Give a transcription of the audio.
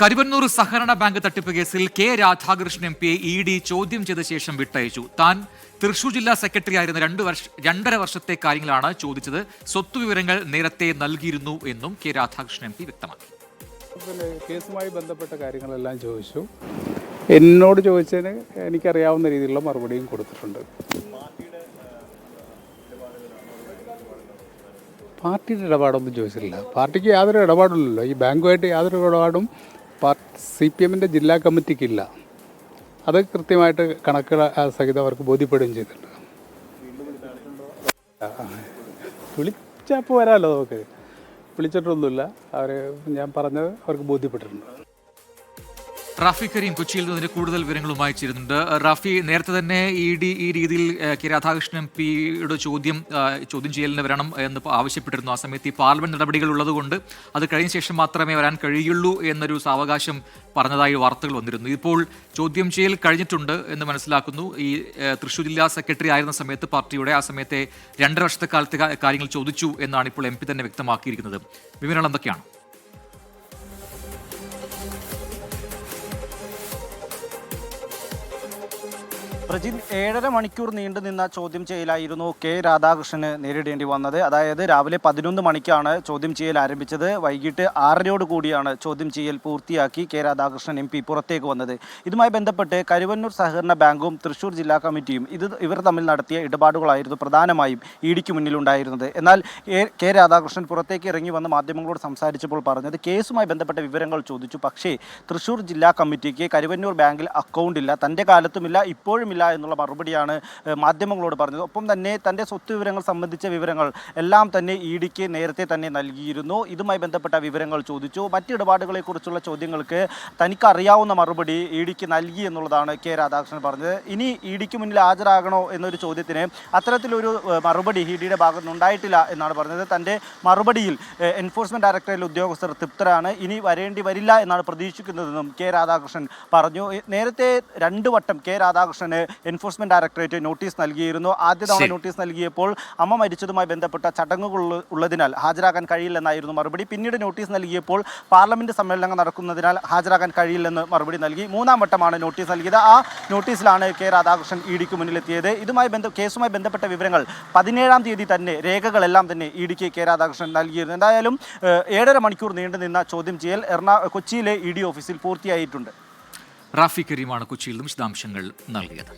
കരുവന്നൂർ സഹകരണ ബാങ്ക് തട്ടിപ്പ് കേസിൽ കെ രാധാകൃഷ്ണൻ എം പിയെ ഇ.ഡി. ചോദ്യം ചെയ്ത ശേഷം വിട്ടയച്ചു. താൻ തൃശൂർ ജില്ലാ സെക്രട്ടറി ആയിരുന്ന 2.5 വർഷത്തെ കാര്യങ്ങളാണ് ചോദിച്ചത്. സ്വത്ത് വിവരങ്ങൾ നേരത്തെ നൽകിയിരുന്നു എന്നും കെ രാധാകൃഷ്ണൻ എം പി വ്യക്തമാക്കി. കേസുമായി ബന്ധപ്പെട്ട കാര്യങ്ങളെല്ലാം ചോദിച്ചു. എന്നോട് ചോദിച്ചതിന് എനിക്കറിയാവുന്ന രീതിയിലുള്ള മറുപടിയും കൊടുത്തിട്ടുണ്ട്. പാർട്ടിയുടെ ഇടപാടൊന്നും ചോദിച്ചിട്ടില്ല. പാർട്ടിക്ക് യാതൊരു ഇടപാടില്ലല്ലോ. ഈ ബാങ്കുമായിട്ട് യാതൊരു ഇടപാടും CPM-ന്റെ ജില്ലാ കമ്മിറ്റിക്കില്ല. അത് കൃത്യമായിട്ട് കണക്കുകൾ സഹിതം അവർക്ക് ബോധ്യപ്പെടുകയും ചെയ്തിട്ടുണ്ട്. വിളിച്ചപ്പോൾ വരാമല്ലോ, നമുക്ക് വിളിച്ചിട്ടൊന്നുമില്ല. ഞാൻ പറഞ്ഞത് അവർക്ക് ബോധ്യപ്പെട്ടിട്ടുണ്ട്. റാഫി കരീം കൊച്ചിയിൽ നിന്ന് കൂടുതൽ വിവരങ്ങളുമായി ചേരുന്നുണ്ട്. റാഫി, നേരത്തെ തന്നെ ഇ.ഡി. ഈ രീതിയിൽ കെ രാധാകൃഷ്ണൻ എം പിയുടെ ചോദ്യം ചെയ്യലിന് വരണം എന്ന് ആവശ്യപ്പെട്ടിരുന്നു. ആ സമയത്ത് ഈ പാർലമെന്റ് നടപടികൾ ഉള്ളതുകൊണ്ട് അത് കഴിഞ്ഞ ശേഷം മാത്രമേ വരാൻ കഴിയുള്ളൂ എന്നൊരു സാവകാശം പറഞ്ഞതായി വാർത്തകൾ വന്നിരുന്നു. ഇപ്പോൾ ചോദ്യം ചെയ്യൽ കഴിഞ്ഞിട്ടുണ്ട് എന്ന് മനസ്സിലാക്കുന്നു. ഈ തൃശൂർ ജില്ലാ സെക്രട്ടറി ആയിരുന്ന സമയത്ത് പാർട്ടിയുടെ ആ സമയത്തെ 2.5 വർഷത്തെ കാലത്തെ കാര്യങ്ങൾ ചോദിച്ചു എന്നാണ് ഇപ്പോൾ എം പി തന്നെ വ്യക്തമാക്കിയിരിക്കുന്നത്. വിവരങ്ങൾ എന്തൊക്കെയാണ്? പ്രജിൻ, 7.5 മണിക്കൂർ നീണ്ടു നിന്ന ചോദ്യം ചെയ്യലായിരുന്നു കെ രാധാകൃഷ്ണന് നേരിടേണ്ടി വന്നത്. അതായത് രാവിലെ 11 മണിക്കാണ് ചോദ്യം ചെയ്യൽ ആരംഭിച്ചത്. വൈകിട്ട് 6:30 കൂടിയാണ് ചോദ്യം ചെയ്യൽ പൂർത്തിയാക്കി കെ രാധാകൃഷ്ണൻ എം പി പുറത്തേക്ക് വന്നത്. ഇതുമായി ബന്ധപ്പെട്ട് കരുവന്നൂർ സഹകരണ ബാങ്കും തൃശൂർ ജില്ലാ കമ്മിറ്റിയും ഇവർ തമ്മിൽ നടത്തിയ ഇടപാടുകളായിരുന്നു പ്രധാനമായും ഇ.ഡിക്ക് മുന്നിലുണ്ടായിരുന്നത്. എന്നാൽ കെ രാധാകൃഷ്ണൻ പുറത്തേക്ക് ഇറങ്ങി വന്ന് മാധ്യമങ്ങളോട് സംസാരിച്ചപ്പോൾ പറഞ്ഞത് കേസുമായി ബന്ധപ്പെട്ട വിവരങ്ങൾ ചോദിച്ചു. പക്ഷേ തൃശൂർ ജില്ലാ കമ്മിറ്റിക്ക് കരുവന്നൂർ ബാങ്കിൽ അക്കൗണ്ടില്ല, തൻ്റെ കാലത്തുമില്ല, ഇപ്പോഴും എന്നുള്ള മറുപടിയാണ് മാധ്യമങ്ങളോട് പറഞ്ഞത്. ഒപ്പം തന്നെ തൻ്റെ സ്വത്ത് വിവരങ്ങൾ സംബന്ധിച്ച വിവരങ്ങൾ എല്ലാം തന്നെ ഇ.ഡിക്ക് നേരത്തെ തന്നെ നൽകിയിരുന്നു. ഇതുമായി ബന്ധപ്പെട്ട വിവരങ്ങൾ ചോദിച്ചു. മറ്റ് ഇടപാടുകളെക്കുറിച്ചുള്ള ചോദ്യങ്ങൾക്ക് തനിക്കറിയാവുന്ന മറുപടി ഇ.ഡിക്ക് നൽകി എന്നുള്ളതാണ് കെ രാധാകൃഷ്ണൻ പറഞ്ഞത്. ഇനി ഇ.ഡിക്ക് മുന്നിൽ ഹാജരാകണോ എന്നൊരു ചോദ്യത്തിന് അത്തരത്തിലൊരു മറുപടി ഇ.ഡിയുടെ ഭാഗത്ത് ഉണ്ടായിട്ടില്ല എന്നാണ് പറഞ്ഞത്. തൻ്റെ മറുപടിയിൽ എൻഫോഴ്സ്മെൻറ്റ് ഡയറക്ടറേറ്റിലെ ഉദ്യോഗസ്ഥർ തൃപ്തരാണ്, ഇനി വരേണ്ടി വരില്ല എന്നാണ് പ്രതീക്ഷിക്കുന്നതെന്നും കെ രാധാകൃഷ്ണൻ പറഞ്ഞു. നേരത്തെ 2 വട്ടം കെ രാധാകൃഷ്ണന് എൻഫോഴ്സ്മെന്റ് ഡയറക്ടറേറ്റ് നോട്ടീസ് നൽകിയിരുന്നു. ആദ്യ തവണ നോട്ടീസ് നൽകിയപ്പോൾ അമ്മ മരിച്ചതുമായി ബന്ധപ്പെട്ട ചടങ്ങുകൾ ഉള്ളതിനാൽ ഹാജരാകാൻ കഴിയില്ലെന്നായിരുന്നു മറുപടി. പിന്നീട് നോട്ടീസ് നൽകിയപ്പോൾ പാർലമെന്റ് സമ്മേളനങ്ങൾ നടക്കുന്നതിനാൽ ഹാജരാകാൻ കഴിയില്ലെന്ന് മറുപടി നൽകി. 3-ാം വട്ടമാണ് നോട്ടീസ് നൽകിയത്. ആ നോട്ടീസിലാണ് കെ രാധാകൃഷ്ണൻ ഇ.ഡിക്ക് മുന്നിലെത്തിയത്. കേസുമായി ബന്ധപ്പെട്ട വിവരങ്ങൾ 17-ാം തീയതി തന്നെ രേഖകളെല്ലാം തന്നെ ഇ.ഡിക്ക് കെ രാധാകൃഷ്ണൻ നൽകിയിരുന്നു. എന്തായാലും 7.5 മണിക്കൂർ നീണ്ടു നിന്ന ചോദ്യം ചെയ്യൽ കൊച്ചിയിലെ ഇ.ഡി ഓഫീസിൽ പൂർത്തിയായിട്ടുണ്ട്. റാഫി കരീമാണ് കൊച്ചിയിൽ നിന്നും വിശദാംശങ്ങൾ നൽകിയത്.